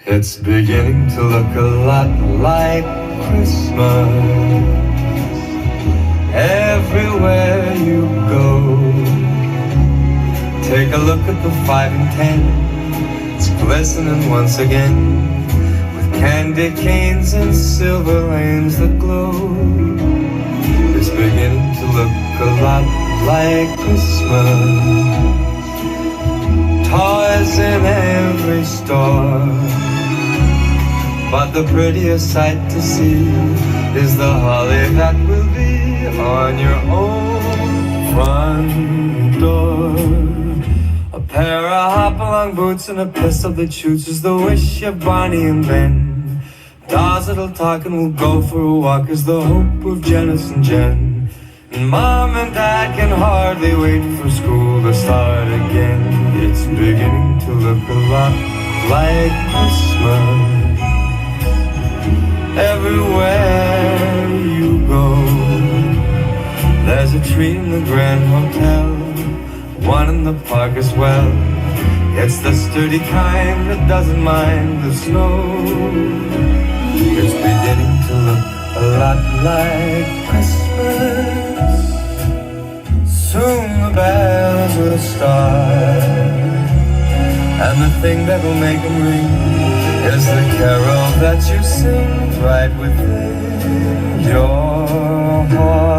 It's beginning to look a lot like Christmas everywhere you go. Take a look at the 5 and 10. It's glistening once again with candy canes and silver lanes that glow. It's beginning to look a lot like Christmas. Toys in every store, but the prettiest sight to see is the holly that will be on your own front door. A pair of hop-along boots and a pistol that shoots is the wish of Barney and Ben. Dolls that'll talk and will go for a walk is the hope of Janice and Jen. And Mom and Dad can hardly wait for school to start again. It's beginning to look a lot like Christmas everywhere you go. There's a tree in the Grand Hotel, one in the park as well. It's the sturdy kind that doesn't mind the snow. It's beginning to look a lot like Christmas. Soon the bells will start, and the thing that will make them ring is the carol that you sing right within your heart.